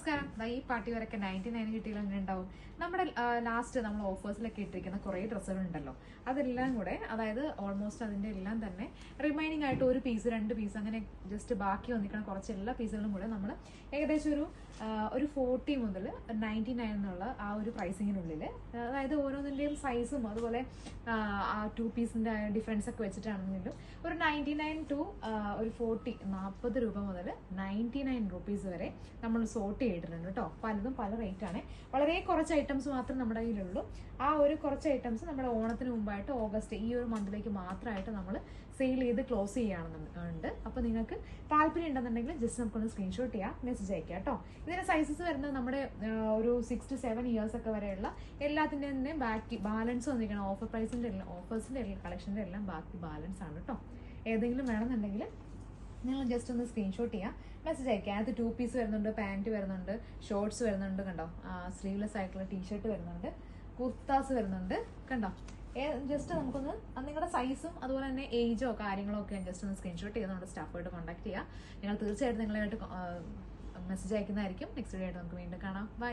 നമസ്കാരം. ഈ പാർട്ടി വരൊക്കെ 99 കിട്ടിയാൽ അങ്ങനെ ഉണ്ടാവും. നമ്മുടെ ലാസ്റ്റ് നമ്മൾ ഓഫേഴ്സിലൊക്കെ ഇട്ടിരിക്കുന്ന കുറേ ഡ്രസ്സുകൾ ഉണ്ടല്ലോ, അതെല്ലാം കൂടെ, അതായത് ഓൾമോസ്റ്റ് അതിന്റെ എല്ലാം തന്നെ റിമൈനിങ് ആയിട്ട് ഒരു പീസ് 2 പീസ് അങ്ങനെ ജസ്റ്റ് ബാക്കി വന്നിരിക്കുന്ന കുറച്ച് എല്ലാ പീസുകളും കൂടെ നമ്മൾ ഏകദേശം ഒരു 40 മുതൽ 99 എന്നുള്ള ആ ഒരു പ്രൈസിങ്ങിനുള്ളിൽ, അതായത് ഓരോന്നിന്റെയും സൈസും അതുപോലെ ആ 2 പീസിന്റെ ഡിഫറൻസ് ഒക്കെ വെച്ചിട്ടാണെങ്കിലും ഒരു 99 ടു ഒരു 40 രൂപ മുതൽ 99 റുപ്പീസ് വരെ നമ്മൾ സോർട്ട് ചെയ്തിട്ടുണ്ട് കേട്ടോ. പലതും പല റേറ്റ് ആണ്. വളരെ കുറച്ച് ഐറ്റംസ് മാത്രം നമ്മുടെ കയ്യിലുള്ളൂ. ആ ഒരു കുറച്ച് ഐറ്റംസ് നമ്മുടെ ഓണത്തിന് മുമ്പായിട്ട് ഓഗസ്റ്റ് ഈ ഒരു മന്തിലേക്ക് മാത്രമായിട്ട് നമ്മൾ സെയിൽ ചെയ്ത് ക്ലോസ് ചെയ്യുകയാണെന്നുണ്ട്. അപ്പോൾ നിങ്ങൾക്ക് താല്പര്യം ഉണ്ടെന്നുണ്ടെങ്കിൽ ജസ്റ്റ് നമുക്കൊന്ന് സ്ക്രീൻഷോട്ട് ചെയ്യാം, മെസ്സേജ് അയക്കാം കേട്ടോ. ഇതിന്റെ സൈസസ് വരുന്നത് നമ്മുടെ ഒരു 6 to 7 ഇയേഴ്സ് ഒക്കെ വരെയുള്ള എല്ലാത്തിൻ്റെ തന്നെ ബാക്കി ബാലൻസ് വന്നിരിക്കണം. ഓഫേഴ്സിന്റെ കളക്ഷൻ്റെ എല്ലാം ബാക്കി ബാലൻസ് ആണ് കേട്ടോ. ഏതെങ്കിലും വേണമെന്നുണ്ടെങ്കിൽ നിങ്ങൾ ജസ്റ്റ് ഒന്ന് സ്ക്രീൻഷോട്ട് ചെയ്യാം, മെസ്സേജ് അയക്കാം. അത് 2 പീസ് വരുന്നുണ്ട്, പാൻറ്റ് വരുന്നുണ്ട്, ഷോർട്സ് വരുന്നുണ്ട്, കണ്ടോ, സ്ലീവ്ലെസ് ആയിട്ടുള്ള ടീഷർട്ട് വരുന്നുണ്ട്, കുർത്താസ് വരുന്നുണ്ട്, കണ്ടോ. ജസ്റ്റ് നമുക്കൊന്ന് നിങ്ങളുടെ സൈസും അതുപോലെ തന്നെ ഏജോ കാര്യങ്ങളോ ഒക്കെ ജസ്റ്റ് ഒന്ന് സ്ക്രീൻഷോട്ട് ചെയ്ത് നമ്മുടെ സ്റ്റാഫായിട്ട് കോൺടാക്ട് ചെയ്യാം. ഞങ്ങൾ തീർച്ചയായിട്ടും നിങ്ങളായിട്ട് മെസ്സേജ് അയക്കുന്നതായിരിക്കും. നെക്സ്റ്റ് വീഡിയോ ആയിട്ട് നമുക്ക് വീണ്ടും കാണാം. ബൈ.